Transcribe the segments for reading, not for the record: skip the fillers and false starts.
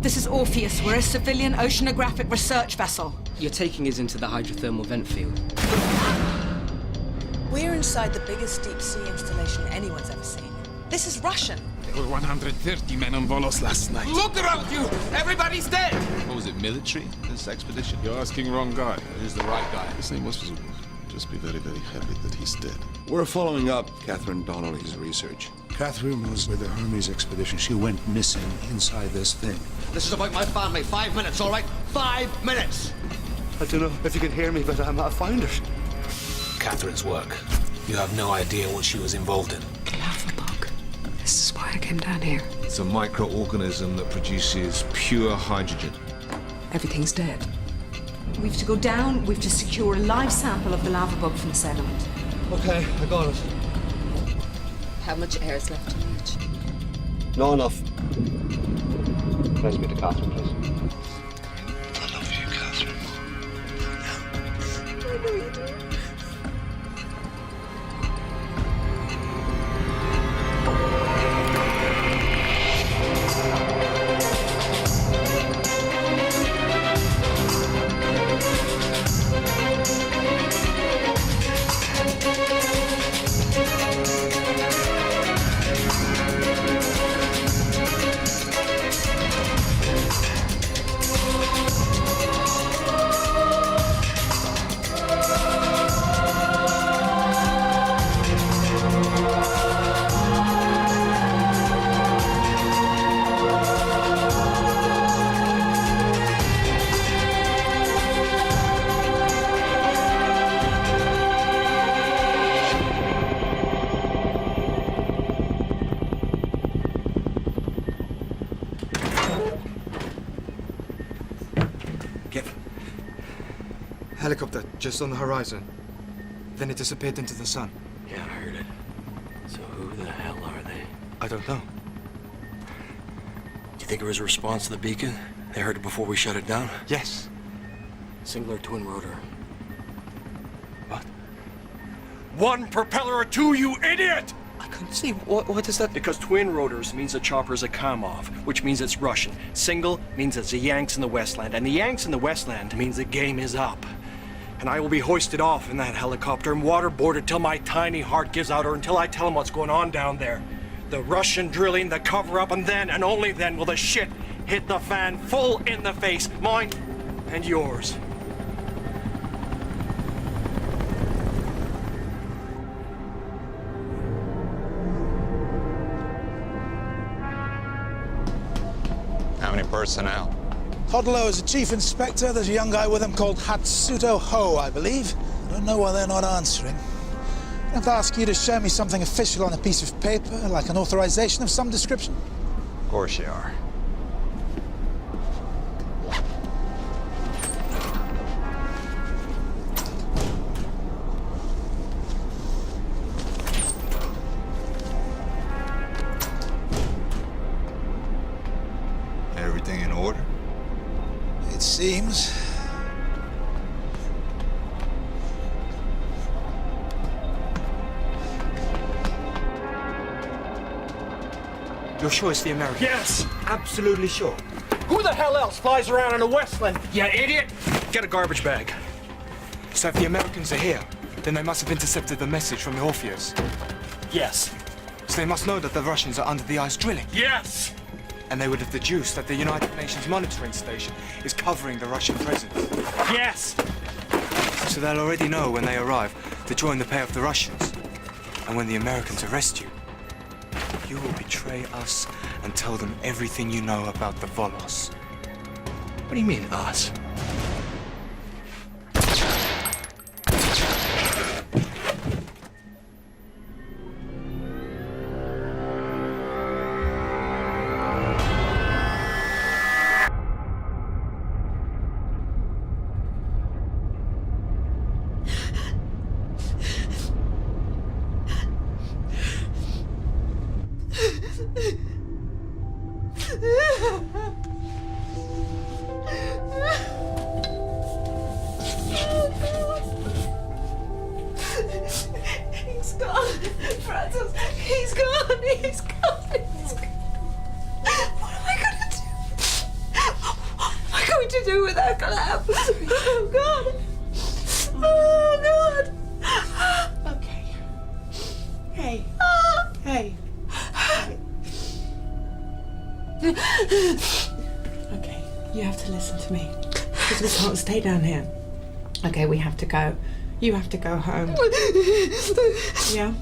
This is Orpheus. We're a civilian oceanographic research vessel. You're taking us into the hydrothermal vent field. We're inside the biggest deep-sea installation anyone's ever seen. This is Russian. There were 130 men on Volos last night. Look around you! Everybody's dead! What was it, military, this expedition? You're asking wrong guy. Who's the right guy? His name was Volos. Just be very, very happy that he's dead. We're following up Catherine Donnelly's research. Catherine was with the Hermes expedition. She went missing inside this thing. This is about my family. 5 minutes, all right? 5 minutes! I don't know if you can hear me, but I found her. Catherine's work. You have no idea what she was involved in. Lava bug. This is why I came down here. It's a microorganism that produces pure hydrogen. Everything's dead. We have to go down. We have to secure a live sample of the lava bug from the sediment. Okay, I got it. How much air is left in each? Not enough. Can I speak to Catherine, please? I love you, Catherine. I know you do. Helicopter just on the horizon. Then it disappeared into the sun. Yeah, I heard it. So who the hell are they? I don't know. Do you think it was a response to the beacon? They heard it before we shut it down? Yes. Singular twin rotor. What? One propeller or two, you idiot! I couldn't see. What does that... Because twin rotors means the chopper's a Kamov, which means it's Russian. Single means it's the Yanks in the Westland, and the Yanks in the Westland means the game is up. And I will be hoisted off in that helicopter and waterboarded till my tiny heart gives out, or until I tell them what's going on down there. The Russian drilling, the cover-up, and then, and only then, will the shit hit the fan full in the face. Mine and yours. How many personnel? Hodlow is a chief inspector. There's a young guy with him called Hatsuto Ho, I believe. I don't know why they're not answering. I have to ask you to show me something official on a piece of paper, like an authorization of some description. Of course you are. Everything in order? It seems. You're sure it's the Americans? Yes, absolutely sure. Who the hell else flies around in the Westland, you idiot? Get a garbage bag. So if the Americans are here, then they must have intercepted the message from the Orpheus. Yes. So they must know that the Russians are under the ice drilling. Yes! And they would have deduced that the United Nations monitoring station is covering the Russian presence. Yes! So they'll already know when they arrive to join the pay of the Russians. And when the Americans arrest you, you will betray us and tell them everything you know about the Volos. What do you mean, us? He's gone. Francis, he's gone. He's gone. He's gone. What am I gonna do? do without Clem. Oh, God. Oh, God. Okay. Hey. Hey. Okay, you have to listen to me. Because we can't stay down here. Okay, we have to go. You have to go home. Yeah?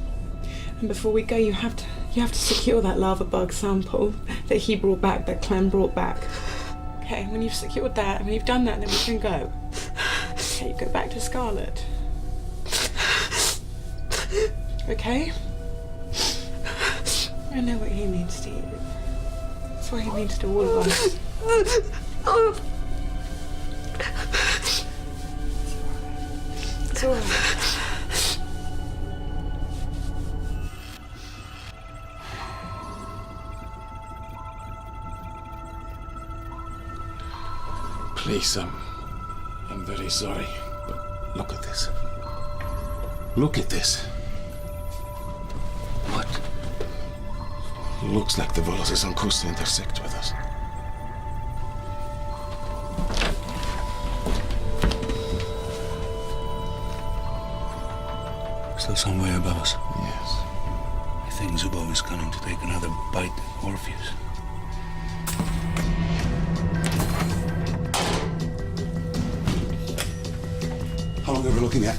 And before we go, you have to secure that lava bug sample that he brought back, that Clem brought back. Okay, when you've secured that, when you've done that, then we can go. Okay, you go back to Scarlet. Okay? I know what he means to you. That's what he means to all of us. It's all right. Please, I'm very sorry, but look at this. Look at this. What? Looks like the Volos is on course to intersect with us. Still somewhere above us. Yes. I think Zubov is coming to take another bite at Orpheus. How long are we looking at?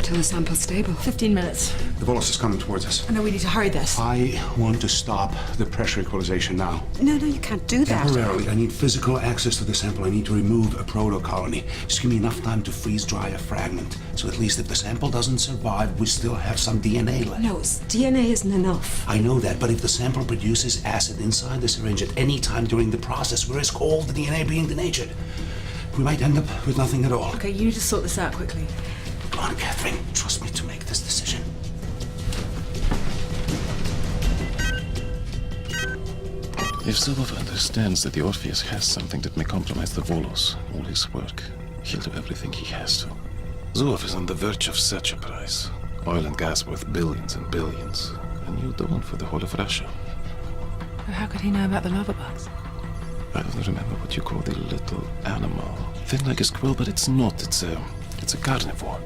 Till the sample's stable. 15 minutes. The Volos is coming towards us. I know we need to hurry this. I want to stop the pressure equalization now. No, you can't do that. Temporarily, I need physical access to the sample. I need to remove a proto-colony. Just give me enough time to freeze-dry a fragment. So at least if the sample doesn't survive, we still have some DNA left. No, DNA isn't enough. I know that, but if the sample produces acid inside the syringe at any time during the process, we risk all the DNA being denatured. We might end up with nothing at all. Okay, you need to sort this out quickly. Come on, Catherine. Trust me to make this decision. If Zubov understands that the Orpheus has something that may compromise the Volos, all his work, he'll do everything he has to. Zubov is on the verge of such a price. Oil and gas worth billions and billions. And you the one for the whole of Russia. How could he know about the lava bugs? I don't remember what you call the little animal. Thin like a squirrel, but it's not. It's a carnivore.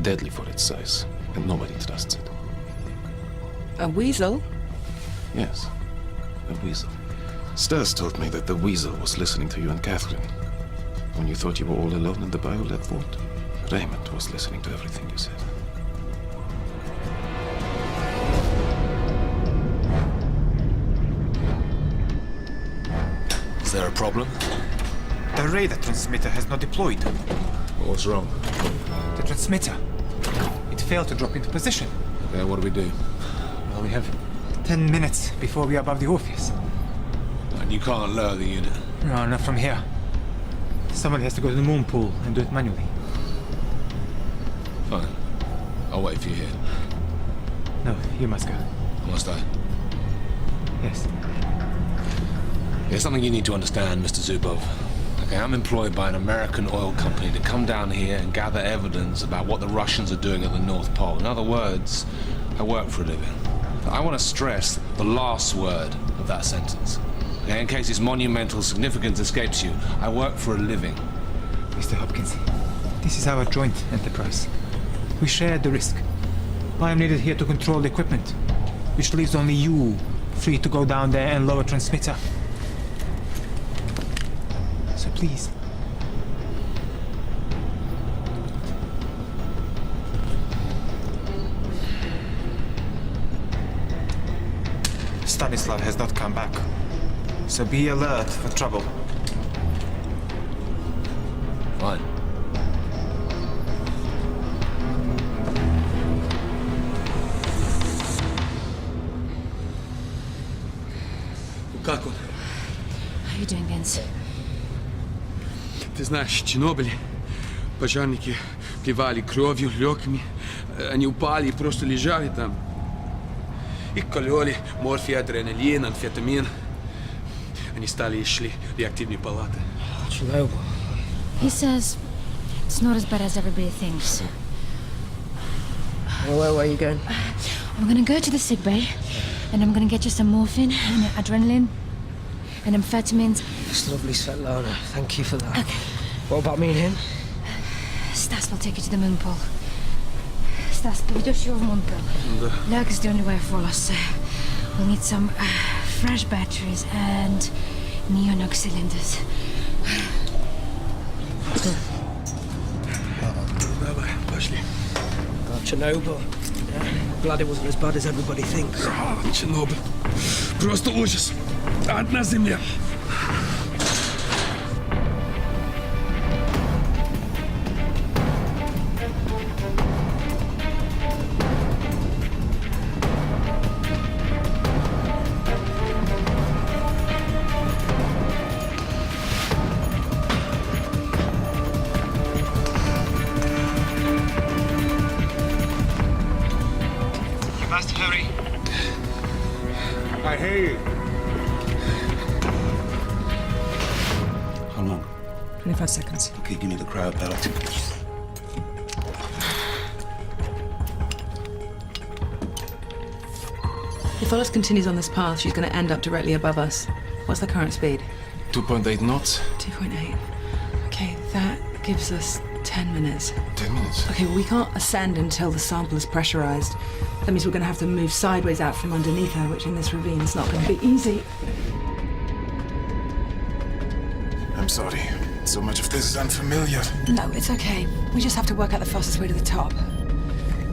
Deadly for its size, and nobody trusts it. A weasel? Yes, a weasel. Stas told me that the weasel was listening to you and Catherine. When you thought you were all alone in the biolab vault, Raymond was listening to everything you said. Is there a problem? The radar transmitter has not deployed. What's wrong? The transmitter. It failed to drop into position. Okay, what do we do? Well, we have 10 minutes before we are above the Orpheus. And you can't lower the unit. No, not from here. Someone has to go to the moon pool and do it manually. Fine. I'll wait for you here. No, you must go. Must I? Yes. There's something you need to understand, Mr. Zubov. Okay, I'm employed by an American oil company to come down here and gather evidence about what the Russians are doing at the North Pole. In other words, I work for a living. I want to stress the last word of that sentence. Okay, in case its monumental significance escapes you, I work for a living. Mr. Hopkins, this is our joint enterprise. We share the risk. I am needed here to control the equipment, which leaves only you free to go down there and lower transmitter. So please. Stanislav has not come back, so be alert for trouble. Fine. Как он? How are you doing, Vince? Ты знаешь, Чернобыль, пожарники плевали кровью, легкими. Они упали и просто лежали там. Их кололи морфий, адреналин, амфетамин. Они стали и шли в реактивные палаты. He says it's not as bad as everybody thinks. Where are you going? I'm gonna go to the sick bay, and I'm gonna get you some morphine and adrenaline. And amphetamines. That's lovely, Svetlana. Thank you for that. Okay. What about me and him? Stas will take you to the moon pool. Stas, pójdziesz się w moon pool. Luck is the only way for us. We'll need some fresh batteries and neon cylinders. Давай, пошли. Chernobyl. Glad it wasn't as bad as everybody thinks. Чернобыль. Просто ужас. Ад на земле. You must hurry. I hear you. How long? 25 seconds. Okay, give me the crowd pedal. If Volos continues on this path, she's going to end up directly above us. What's the current speed? 2.8 knots. 2.8. Okay, that gives us 10 minutes. 10 minutes. Okay, well, we can't ascend until the sample is pressurized. That means we're going to have to move sideways out from underneath her, which in this ravine is not going to be easy. I'm sorry. So much of this is unfamiliar. No, it's okay. We just have to work out the fastest way to the top.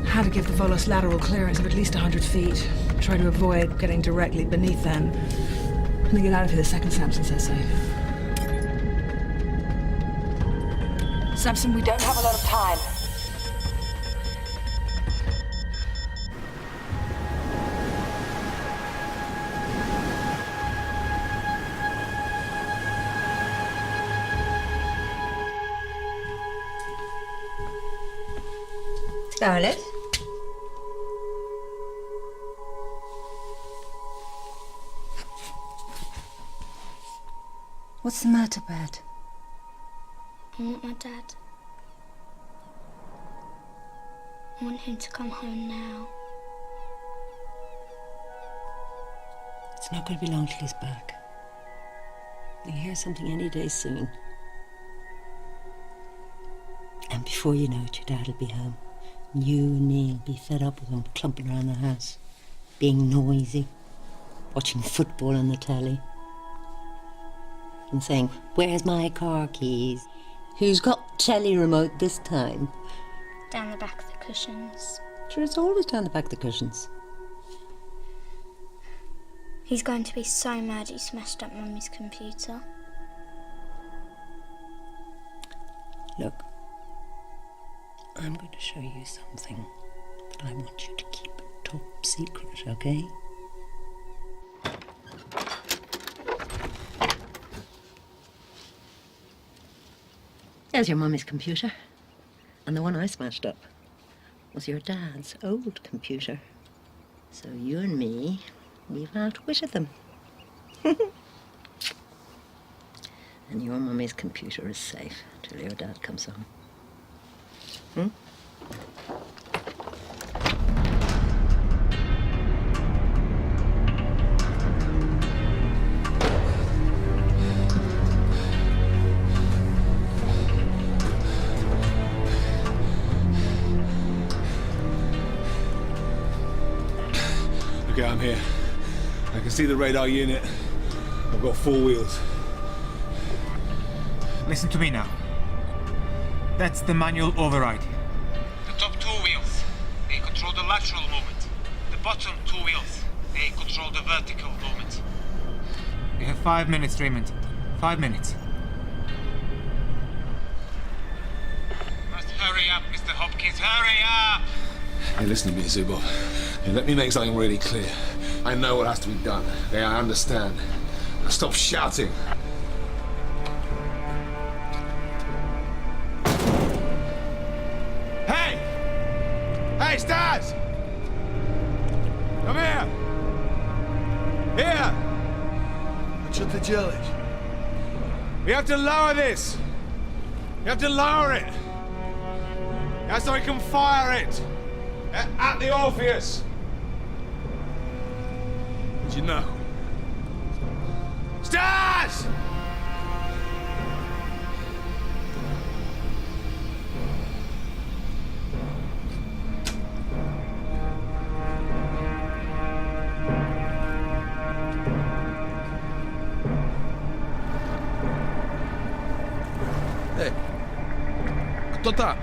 How to give the Volos lateral clearance of at least 100 feet. Try to avoid getting directly beneath them. And then get out of here the second Samson says so. Samson, we don't have a lot of time. Scarlet? What's the matter, Bert? I want my dad. I want him to come home now. It's not going to be long till he's back. You'll hear something any day soon. And before you know it, your dad will be home. And you and me will be fed up with him clumping around the house, being noisy, watching football on the telly, and saying, "Where's my car keys? Who's got telly remote this time?" Down the back of the cushions. Sure, it's always down the back of the cushions. He's going to be so mad you smashed up Mummy's computer. Look, I'm going to show you something that I want you to keep top secret, okay? There's your Mummy's computer. And the one I smashed up was your dad's old computer. So you and me, we've outwitted them. And your Mummy's computer is safe till your dad comes home. Hmm? Okay, I'm here. I can see the radar unit. I've got 4 wheels. Listen to me now. That's the manual override. The top 2 wheels, they control the lateral movement. The bottom 2 wheels, they control the vertical movement. You have 5 minutes, Raymond. 5 minutes. Must hurry up, Mr. Hopkins. Hurry up! Hey, listen to me, Zubov. Hey, let me make something really clear. I know what has to be done. Okay, I understand. Now stop shouting. Hey! Hey, Stas! Come here! Here! Что ты делаешь? We have to lower this! You have to lower it! Yeah, so we can fire it! At the Orpheus! Did you know? Stas! Stas! Ej, kto tam?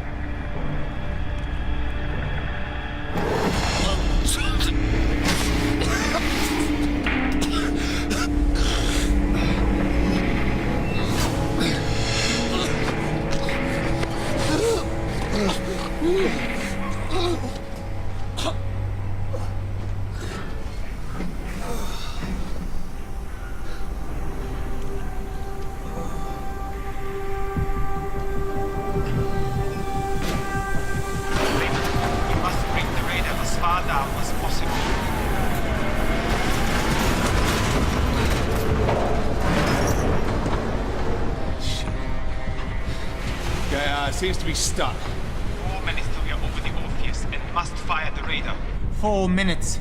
Seems to be stuck. 4 minutes till we are over the Orpheus and must fire the radar. 4 minutes.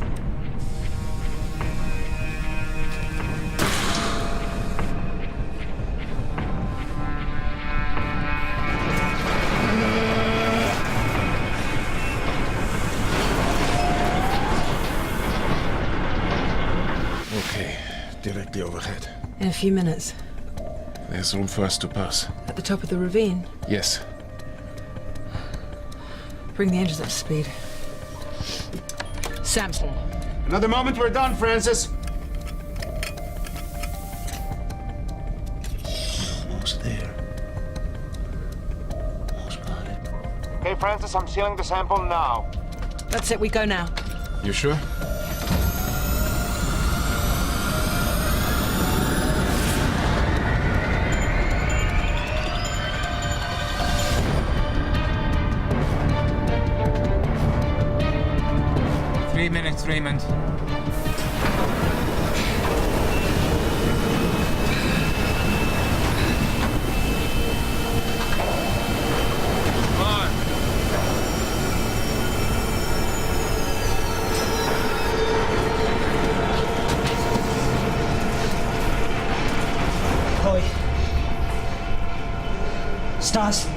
Okay, directly overhead. In a few minutes. There's room for us to pass. At the top of the ravine. Yes. Bring the engines up to speed. Samson. Another moment, we're done, Francis. Who's there? Okay, Francis, I'm sealing the sample now. That's it, we go now. You sure? Minutes, Raymond. Chloe. Stas.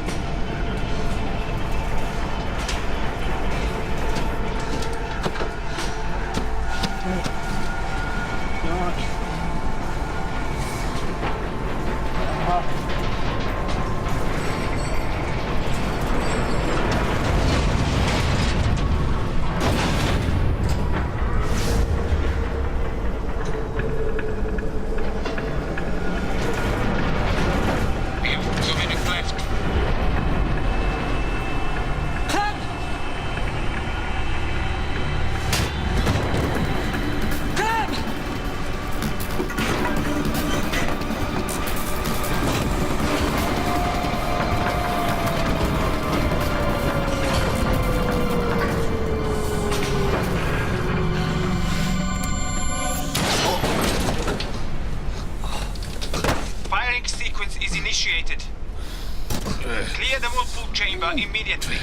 Clear the whirlpool chamber immediately.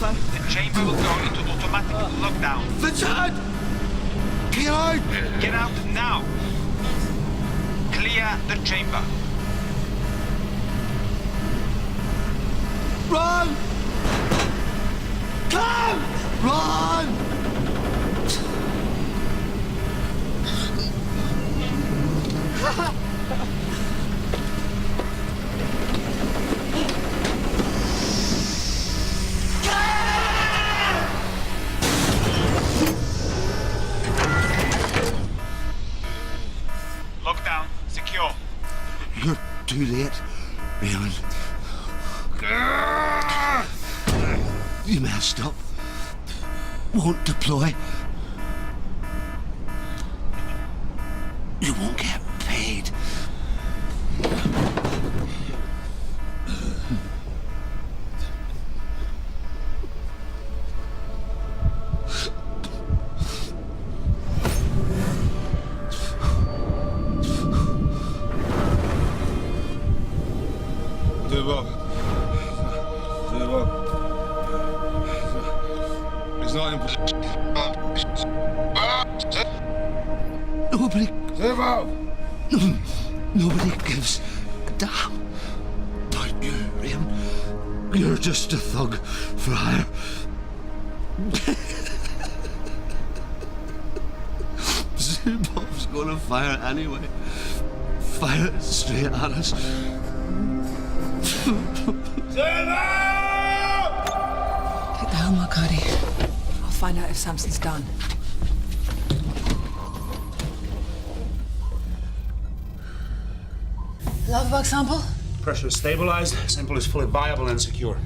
The chamber will go into automatic lockdown. Richard! Get out! Get out now! Clear the chamber. Run! Come! Run! Lockdown secure. You're too late, Alan. You messed up. Won't deploy. You won't get paid. It's not impossible. Nobody. Stay out. No. Nobody gives a damn about you, Raymond. You're just a thug for hire. Zubov's gonna fire anyway. Fire it straight at us. Take the homework, Hardy. I'll find out if Samson's done. Lavabug sample? Pressure is stabilized. Sample is fully viable and secure.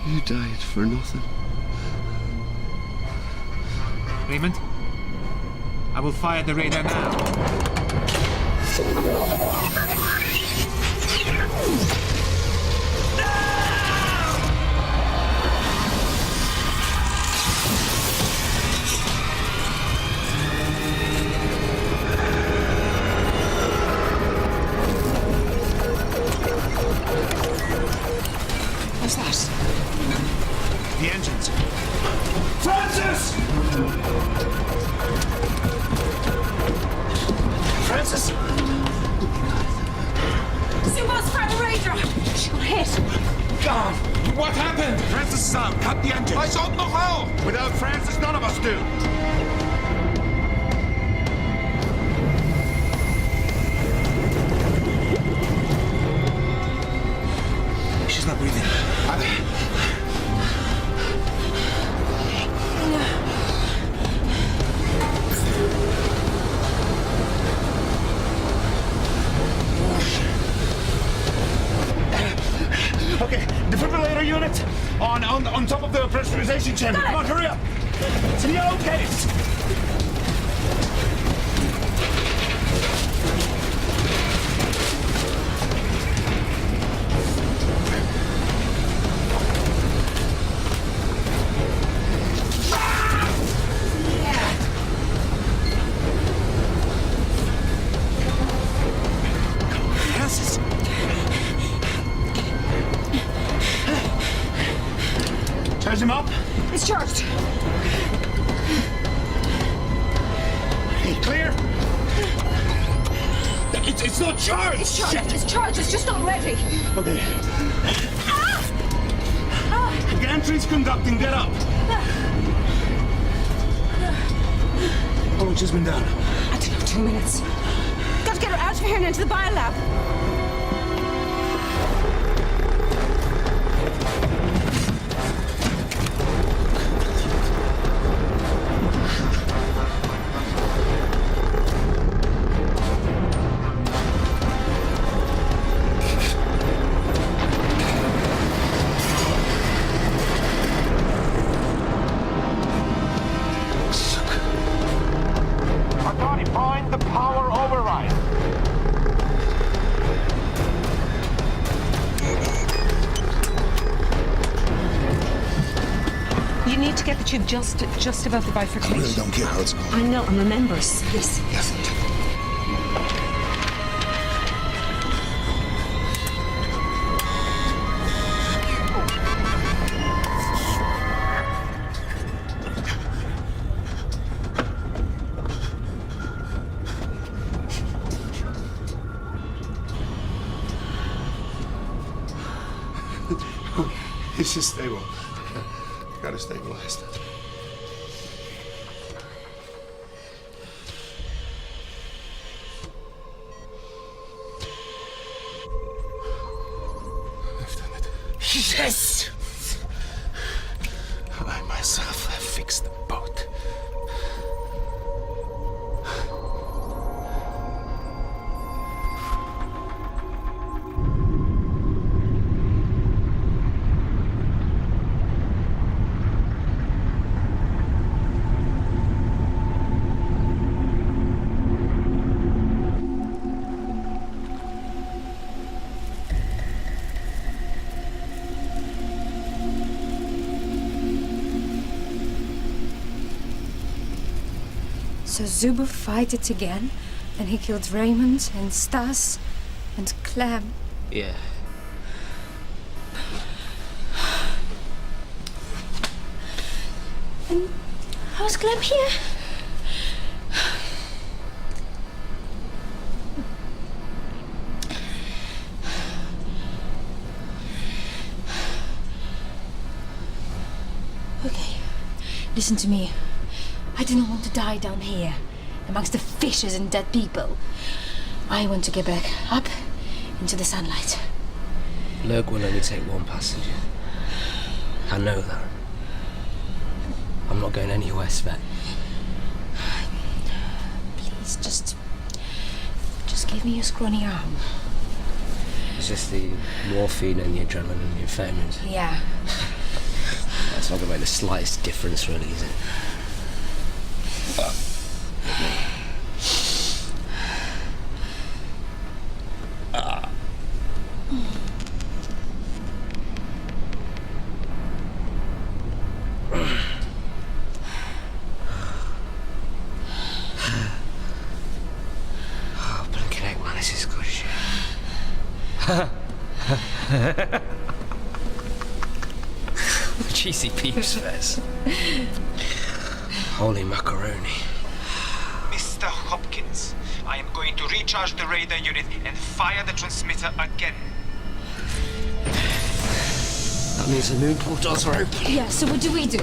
You died for nothing. Raymond, I will fire the radar now. What's that? The engines. Francis! Francis! Zubov's front radar! She got hit. God! What happened? Francis is out. Cut the engine. I don't know how. Without Francis, none of us do. She's not breathing. Okay, defibrillator unit on top of the pressurization chamber. Come on, hurry up. It's the yellow case. Francis! Charge him up. It's charged. Hey, clear. It's not charged. It's charged. Shit. It's charged. It's just not ready. Okay. Gantry's conducting. Get up. How long has been down? I don't know, 2 minutes. Got to get her out of here and into the biolab. Arcani, find the power override. You need to get the tube just above the bifurcation. I really don't care how it's going. I know, and remember, listen. Yes. This is stable. Got it stabilized. I've done it. Yes! I myself have fixed the boat. So Zubov fight it again, and he killed Raymond and Stas, And Clem. Yeah. And how's Clem here? Okay, listen to me. I do not want to die down here, amongst the fishes and dead people. I want to get back up into the sunlight. Lurg will only take one passenger. I know that. I'm not going anywhere, Svet. Please, just give me your scrawny arm. It's just the morphine and the adrenaline and the amphetamines. Yeah. That's not going to make the slightest difference, really, is it? Oh, blinking heck, man, this is good shit. Cheesy peeps, Fez. Holy macaroni. Mr. Hopkins, I am going to recharge the radar unit and fire the transmitter again. That means the moon portals are open. Yeah, so what do we do?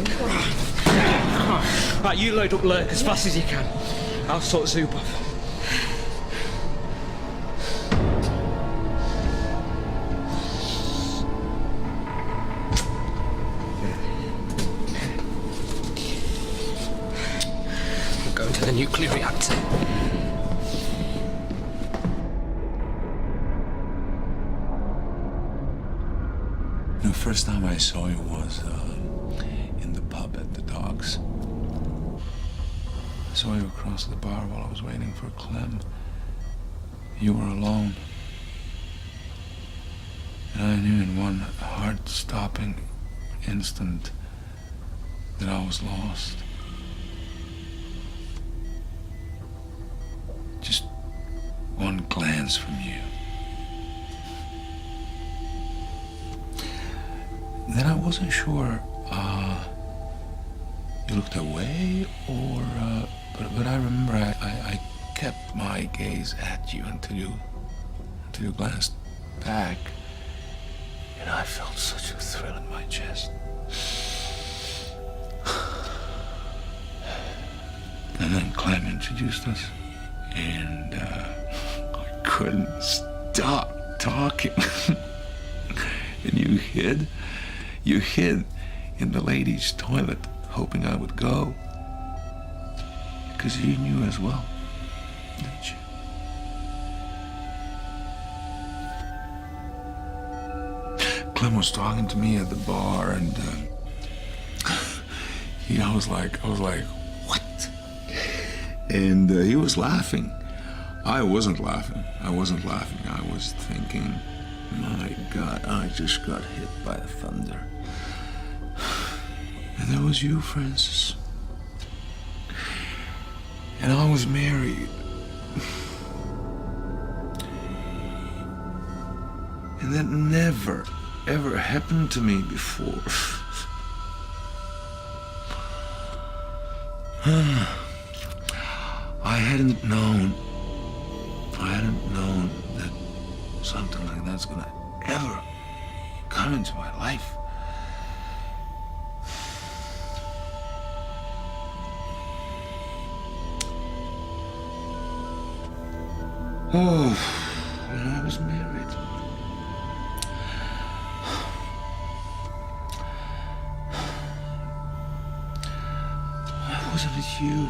Right, you load up Lurk as fast as you can. I'll sort Zubov. We're going to the nuclear reactor. The first time I saw you was in the pub at the Docks. I saw you across the bar while I was waiting for Clem. You were alone. And I knew in one heart-stopping instant that I was lost. Just one glance from you. Then I wasn't sure, you looked away or, but I remember I kept my gaze at you until you glanced back, and I felt such a thrill in my chest. And then Clem introduced us, and I couldn't stop talking. And you hid in the ladies' toilet, hoping I would go. Because you knew as well, didn't you? Clem was talking to me at the bar, and I was like, what? And he was laughing. I wasn't laughing. I was thinking, my God, I just got hit by a thunder. And there was you, Francis. And I was married. And that never, ever happened to me before. I hadn't known that something like that's gonna ever come into my life. Oh, when I was married. Why wasn't it you?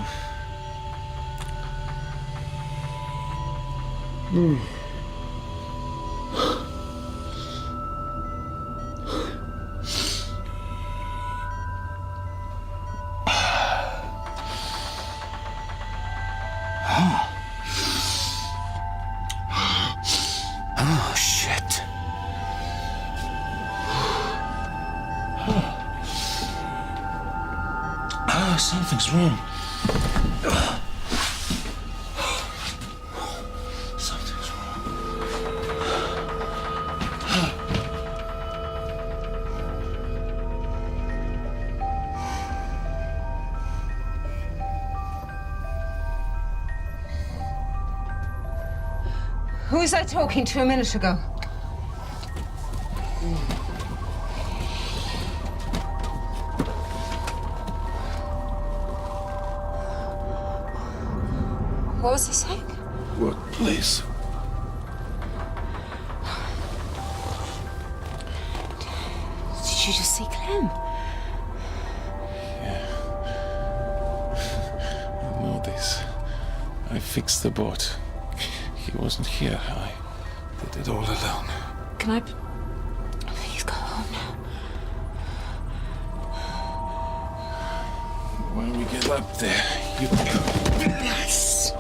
Oh, shit. Something's wrong. Something's wrong. Who was I talking to a minute ago? What was he saying? What place? Did you just see Clem? I know this. I fixed the boat. He wasn't here. I did it all alone. Can I please go home now? When we get up there, you... Yes!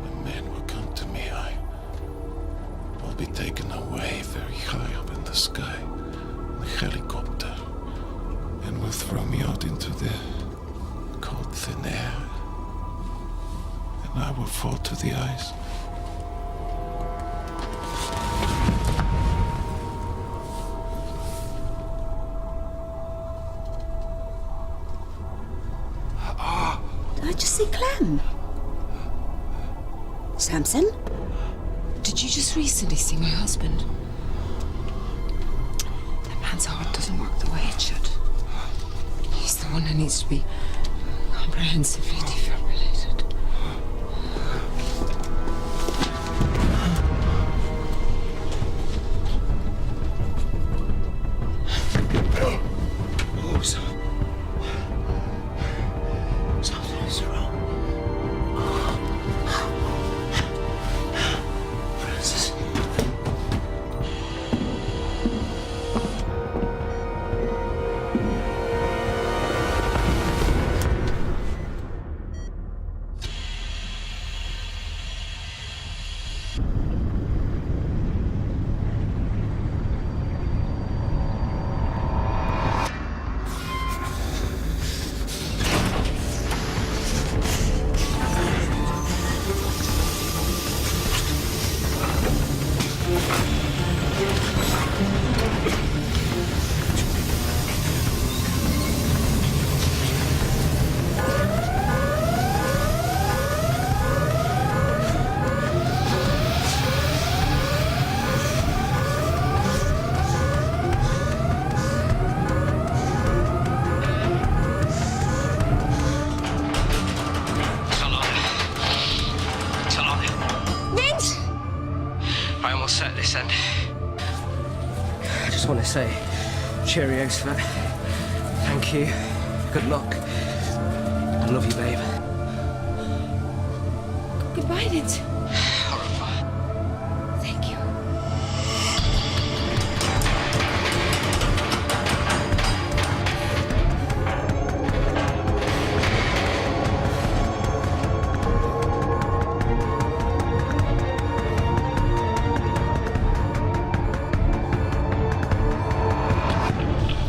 The men will come to me. I will be taken away very high up in the sky. In a helicopter. And will throw me out into the cold, thin air. And I will fall to the ice. Did I just see Clem? Samson? Did you just recently see my husband? That man's heart doesn't work the way it should. He's the one who needs to be comprehensively defibrillated. Something is wrong. Francis. I almost set this end. I just want to say, cheerios for that. Thank you. Good luck. I love you, babe. Goodbye, Nint. Thank you.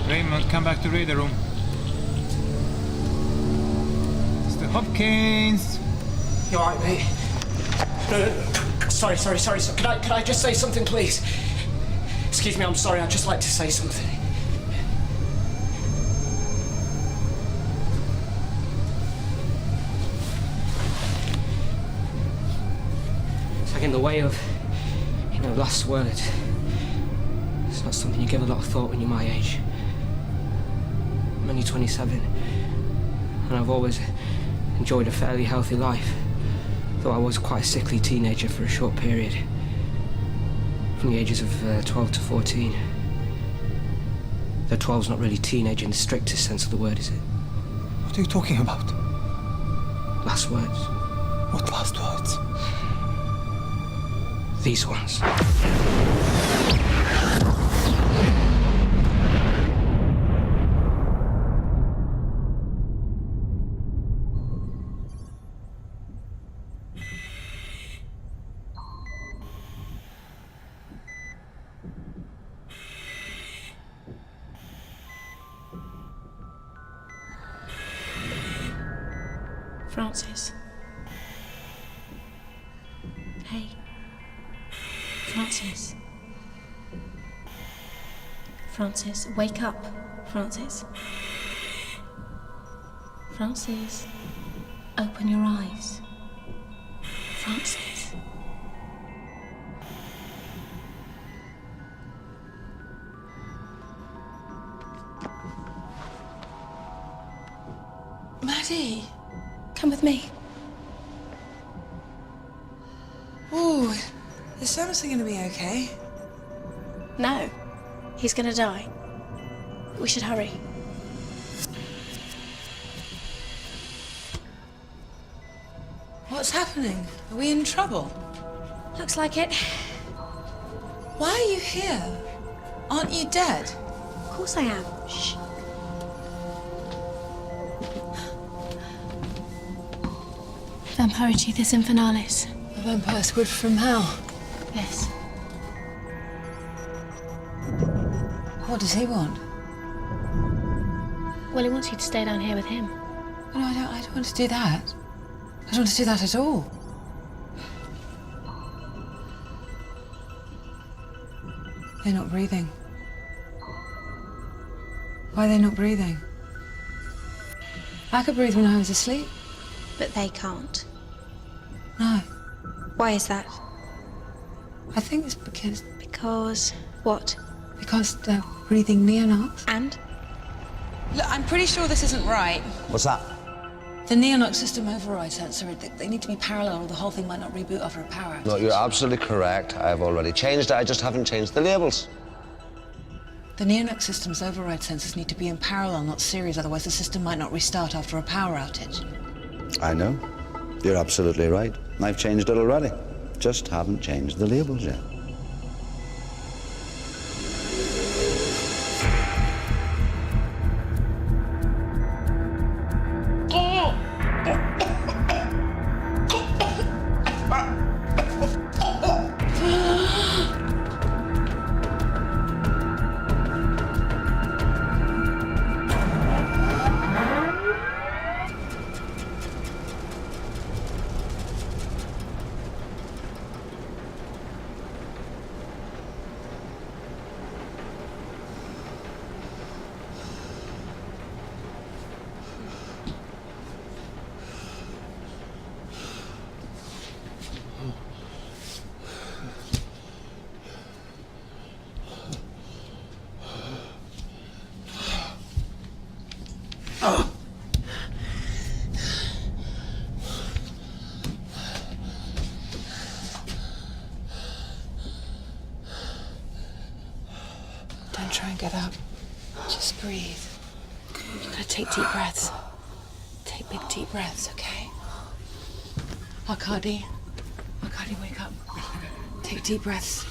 Raymond, come back to radar room. Mr. Hopkins! You all right, mate? No. Sorry. Could I just say something, please? Excuse me, I'm sorry. I'd just like to say something. It's like in the way of, last word. It's not something you give a lot of thought when you're my age. I'm only 27, and I've always enjoyed a fairly healthy life, though I was quite a sickly teenager for a short period, from the ages of 12 to 14. Though 12's not really teenage in the strictest sense of the word, is it? What are you talking about? Last words. What last words? These ones. Francis. Hey. Francis. Francis, wake up. Francis. Francis, open your eyes. Francis. Maddie. Come with me. Ooh, is Samson gonna be okay? No. He's gonna die. We should hurry. What's happening? Are we in trouble? Looks like it. Why are you here? Aren't you dead? Of course I am. Shh. Vampiricithis infinalis. A vampire squid from hell. Yes. What does he want? Well, he wants you to stay down here with him. No, I don't want to do that. I don't want to do that at all. They're not breathing. Why are they not breathing? I could breathe when I was asleep. But they can't. No. Why is that? I think it's because... Because what? Because they're breathing neonates. And? Look, I'm pretty sure this isn't right. What's that? The neonot system override sensor, they need to be parallel or the whole thing might not reboot after a power outage. No, you're absolutely correct. I've already changed it. I just haven't changed the labels. The neonot system's override sensors need to be in parallel, not series, otherwise the system might not restart after a power outage. I know. You're absolutely right. I've changed it already. Just haven't changed the labels yet. Don't try and get up. Just breathe. You gotta take deep breaths. Take big deep breaths, okay? Arkady, wake up. Take deep breaths.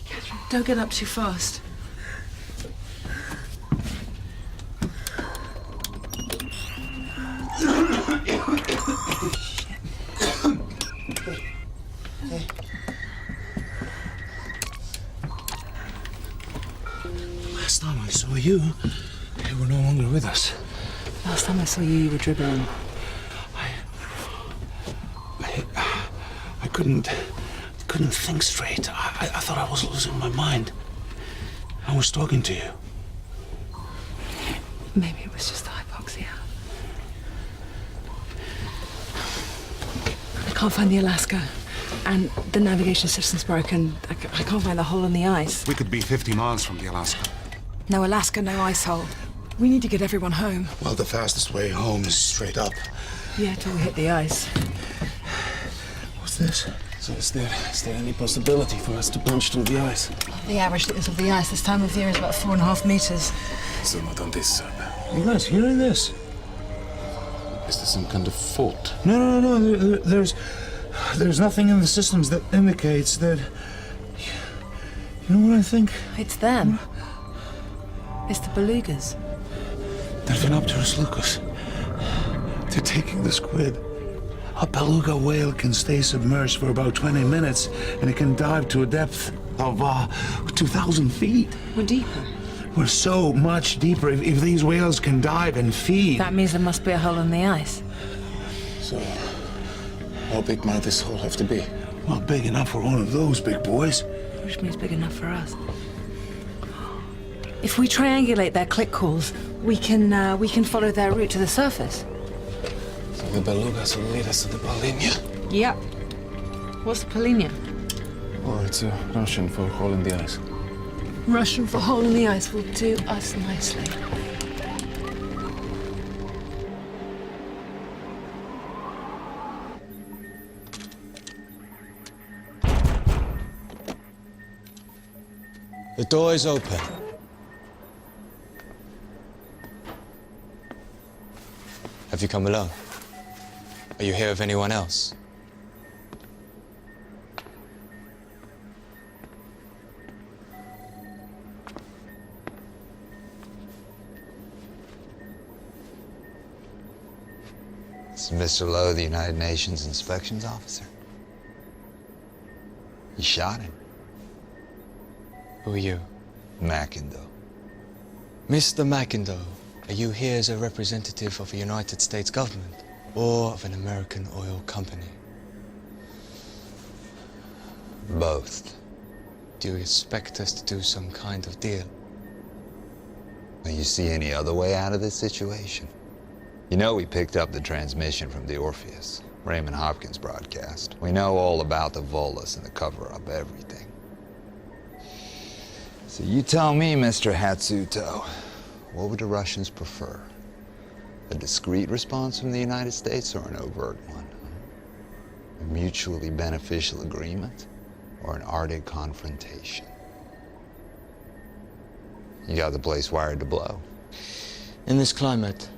Catherine, don't get up too fast. Last time I saw you, you were no longer with us. Last time I saw you, you were dribbling. I couldn't think straight. I thought I was losing my mind. I was talking to you. Maybe it was just the hypoxia. I can't find the Alaska, and the navigation system's broken. I can't find the hole in the ice. We could be 50 miles from the Alaska. No Alaska, no ice hole. We need to get everyone home. Well, the fastest way home is straight up. Yeah, till we hit the ice. What's this? So is there any possibility for us to punch through the ice? The average thickness of the ice this time of year is about 4.5 meters. So not on this side. You guys hearing this? Is there some kind of fault? No. There's nothing in the systems that indicates that... You know what I think? It's them. It's the belugas. They're Phenopterus lucus. They're taking the squid. A beluga whale can stay submerged for about 20 minutes, and it can dive to a depth of 2,000 feet. We're deeper. We're so much deeper. If these whales can dive and feed... That means there must be a hole in the ice. So, how big might this hole have to be? Well, big enough for one of those big boys. Which means big enough for us. If we triangulate their click calls, we can follow their route to the surface. So the belugas will lead us to the Polinia? Yep. What's the Polinia? Oh, it's a Russian for hole in the ice. Russian for hole in the ice will do us nicely. The door is open. Have you come alone? Are you here with anyone else? This is Mr. Lowe, the United Nations inspections officer. You shot him. Who are you? McIndoe. Mr. McIndoe, are you here as a representative of the United States government or of an American oil company? Both. Do you expect us to do some kind of deal? Do you see any other way out of this situation? You know we picked up the transmission from the Orpheus, Raymond Hopkins broadcast. We know all about the Volos and the cover-up, everything. So you tell me, Mr. Hatsuto, what would the Russians prefer? A discreet response from the United States or an overt one? A mutually beneficial agreement or an Arctic confrontation? You got the place wired to blow. In this climate,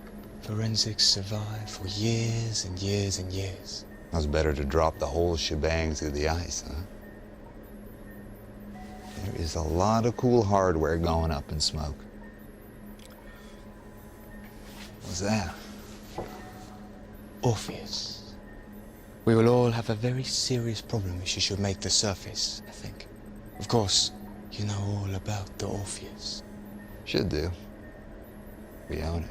forensics survive for years and years and years. It was better to drop the whole shebang through the ice, huh? There is a lot of cool hardware going up in smoke. What's that? Orpheus. We will all have a very serious problem if she should make the surface, I think. Of course, you know all about the Orpheus. Should do. We own it.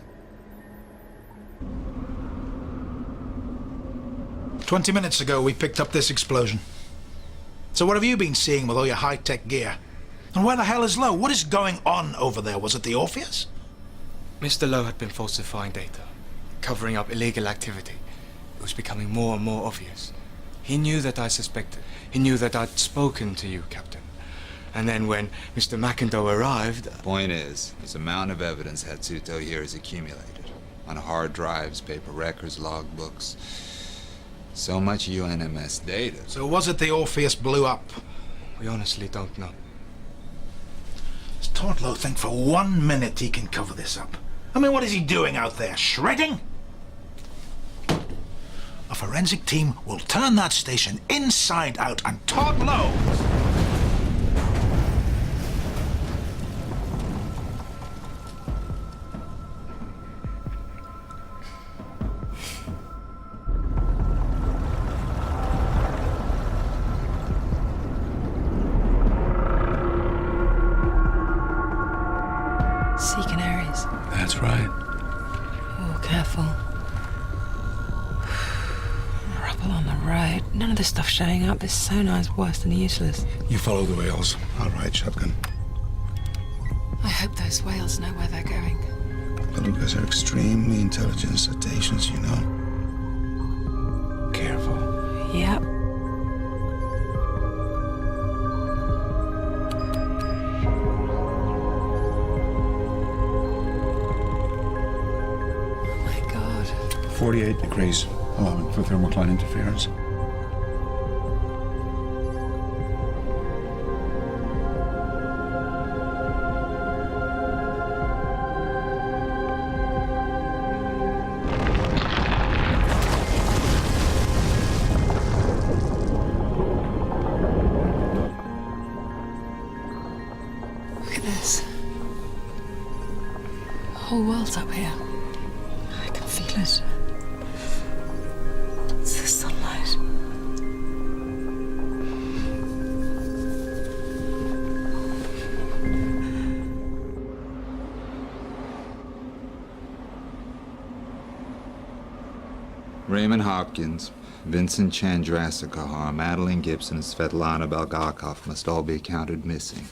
20 minutes ago, we picked up this explosion. So what have you been seeing with all your high-tech gear? And where the hell is Lowe? What is going on over there? Was it the Orpheus? Mr. Lowe had been falsifying data, covering up illegal activity. It was becoming more and more obvious. He knew that I suspected. He knew that I'd spoken to you, Captain. And then when Mr. McIndoe arrived... Point is, there's a mountain of evidence Hatsuto here has accumulated. On hard drives, paper records, logbooks. So much UNMS data. So was it the Orpheus blew up? We honestly don't know. Does Todd Lowe think for 1 minute he can cover this up? I mean, what is he doing out there? Shredding? A forensic team will turn that station inside out, and Todd Lowe... Sea canaries. That's right. Oh, careful. Rubble on the road. None of this stuff showing up. This sonar's worse than useless. You follow the whales. I'll ride shotgun. I hope those whales know where they're going. Belugas are extremely intelligent cetaceans, you know. Careful. Yep. Oh my God. 48 degrees, allowing for thermocline interference. Look at this. The whole world's up here. I can feel it. It's the sunlight. Raymond Hopkins, Vincent Chandrasekhar, Madeline Gibson, and Svetlana Belgakov must all be accounted missing.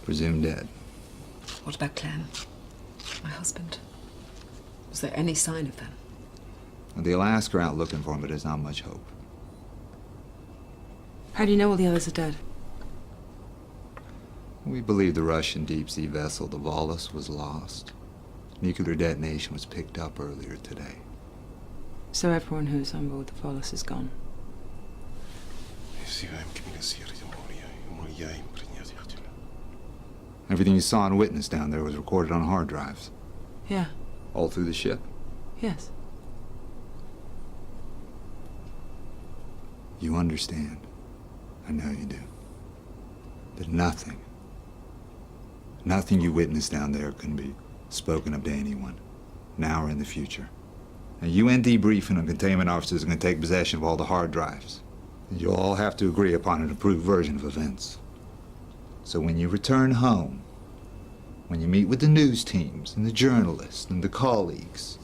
Presumed dead. What about Clem? My husband? Was there any sign of them? Well, the Alaska are out looking for him, but there's not much hope. How do you know all the others are dead? We believe the Russian deep-sea vessel, the Volos, was lost. Nuclear detonation was picked up earlier today. So everyone who's on board the Volos is gone. Everything you saw and witnessed down there was recorded on hard drives. Yeah. All through the ship. Yes. You understand. I know you do. That nothing you witnessed down there can be spoken of to anyone, now or in the future. A UN debriefing and containment officers are going to take possession of all the hard drives. You'll all have to agree upon an approved version of events. So when you return home, when you meet with the news teams and the journalists and the colleagues,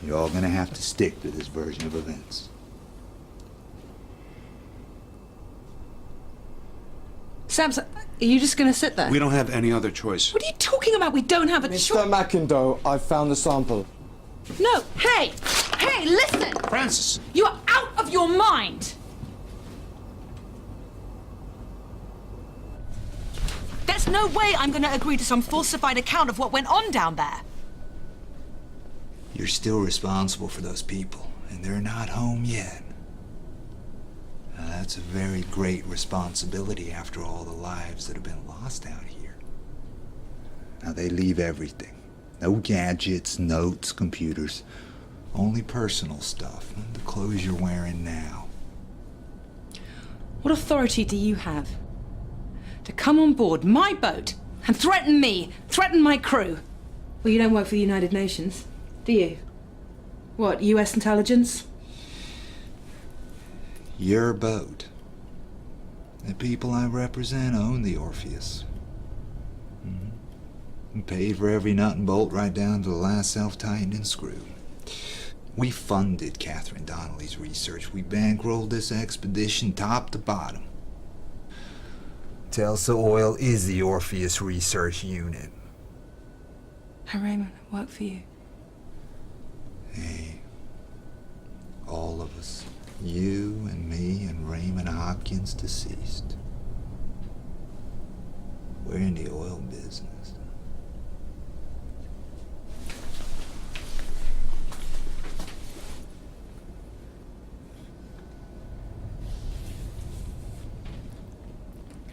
you're all going to have to stick to this version of events. Samson, are you just going to sit there? We don't have any other choice. What are you talking about? We don't have a choice. Mr. McIndoe, I found the sample. No, hey! Hey, listen! Francis! You are out of your mind! There's no way I'm going to agree to some falsified account of what went on down there. You're still responsible for those people, and they're not home yet. Now, that's a very great responsibility after all the lives that have been lost out here. Now, they leave everything. No gadgets, notes, computers. Only personal stuff. The clothes you're wearing now. What authority do you have to come on board my boat and threaten me, threaten my crew? Well, you don't work for the United Nations, do you? What, US intelligence? Your boat. The people I represent own the Orpheus. And paid for every nut and bolt right down to the last self-tightening screw. We funded Catherine Donnelly's research. We bankrolled this expedition top to bottom. Telsa Oil is the Orpheus research unit. How Raymond work for you? Hey, all of us. You and me and Raymond Hopkins, deceased. We're in the oil business.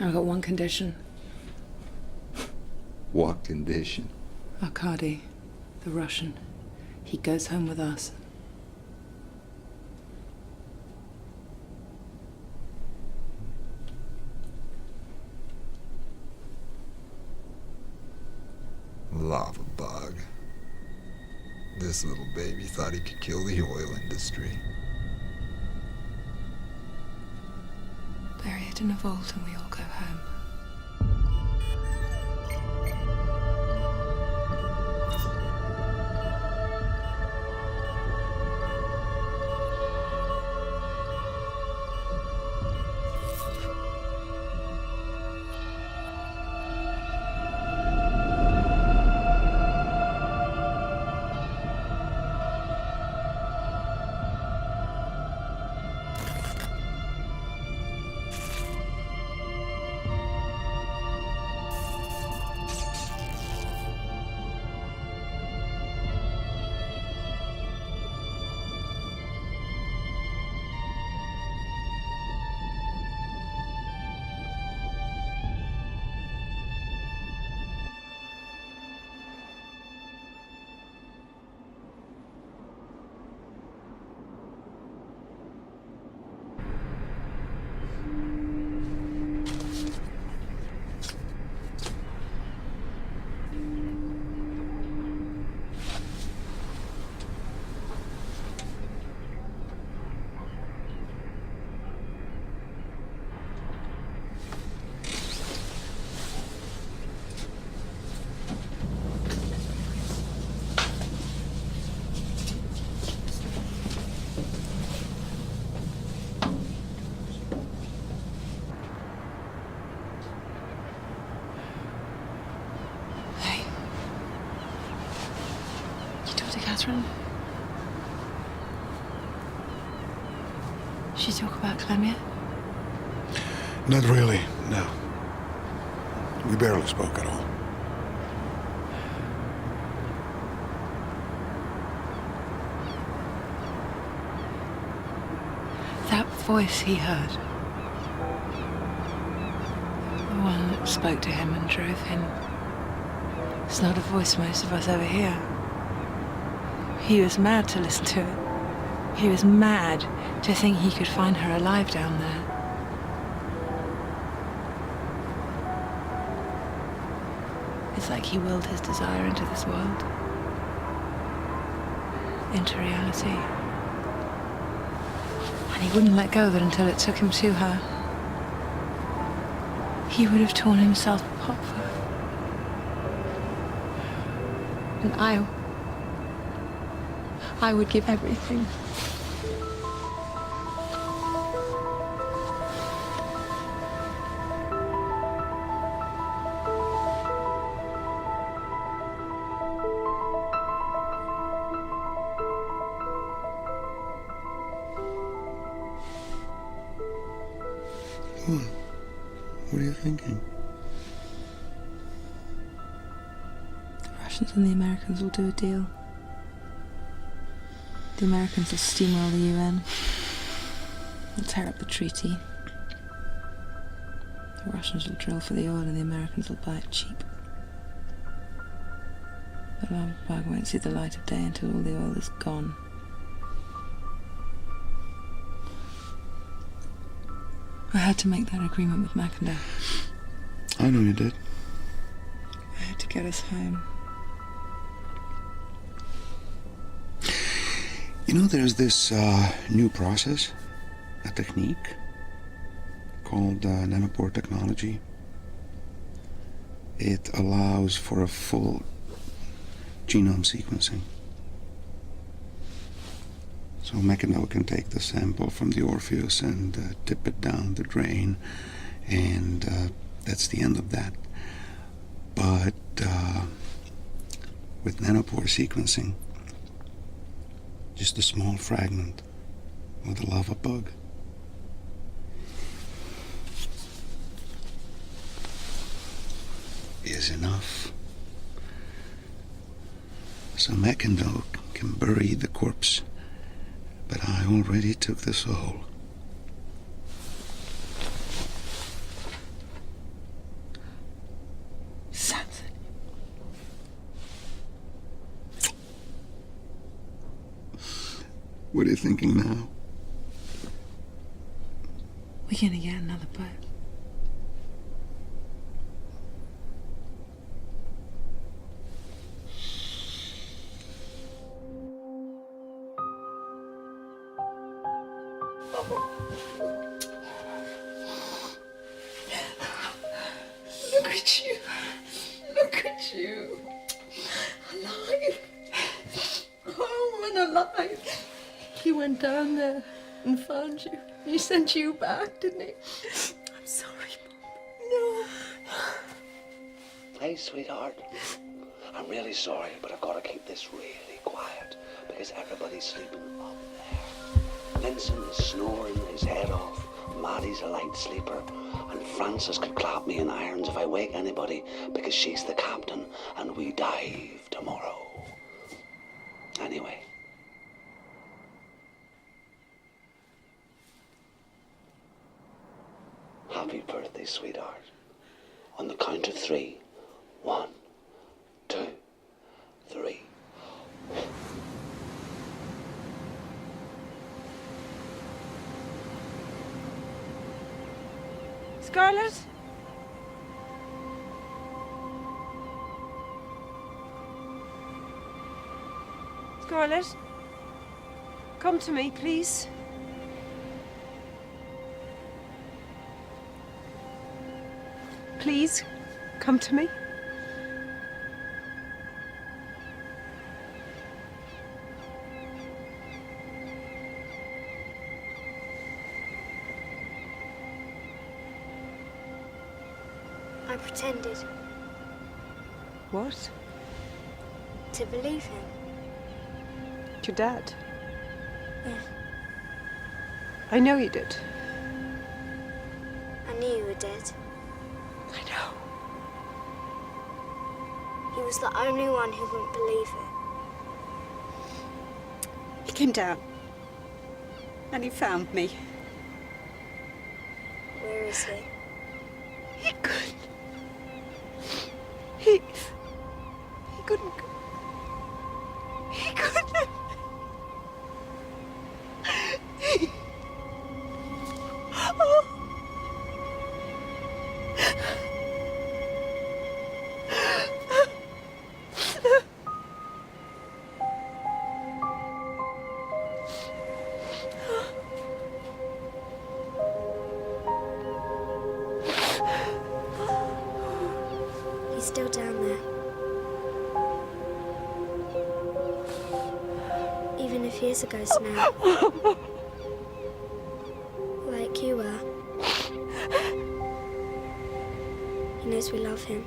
I've got one condition. What condition? Arkady, the Russian, he goes home with us. Lava bug. This little baby thought he could kill the oil industry. Bury it in a vault and we all go home. Catherine? She talk about Clem yet? Not really, no. We barely spoke at all. That voice he heard, the one that spoke to him and drove him, it's not a voice most of us ever hear. He was mad to listen to it. He was mad to think he could find her alive down there. It's like he willed his desire into this world, into reality. And he wouldn't let go of it until it took him to her. He would have torn himself apart for her. And I would give everything. What are you thinking? The Russians and the Americans will do a deal. The Americans will steamroll the UN. They'll tear up the treaty. The Russians will drill for the oil and the Americans will buy it cheap. But Lava won't see the light of day until all the oil is gone. I had to make that agreement with Mackinder. I know you did. I had to get us home. You know, there's this new process, a technique, called nanopore technology. It allows for a full genome sequencing. So Mackinder can take the sample from the Orpheus and tip it down the drain, and that's the end of that. But with nanopore sequencing, just a small fragment of the lava bug is enough. So Mackinder can bury the corpse, but I already took the soul. Samson. What are you thinking now? We're gonna get another boat. Look at you. Look at you. Alive. Home and alive. He went down there and found you. He sent you back, didn't he? I'm sorry, Mom. No. Hey, sweetheart. I'm really sorry, but I've got to keep this really quiet because everybody's sleeping up there. Vincent is snoring his head off. Maddie's a light sleeper. And Frances could clap me in irons if I wake anybody because she's the captain and we dive tomorrow. Anyway. Happy birthday, sweetheart. On the count of 3. 1, 2, 3. Scarlett? Scarlett? Come to me, please. Please, come to me. I pretended What? to believe him. met your dad? Yeah. I know you did. I knew you were dead. I know. He was the only one who wouldn't believe it. He came down. And he found me. Where is he? He couldn't. He couldn't. He couldn't. Oh. He's still down there. Even if he is a ghost now. Like you were. He knows we love him.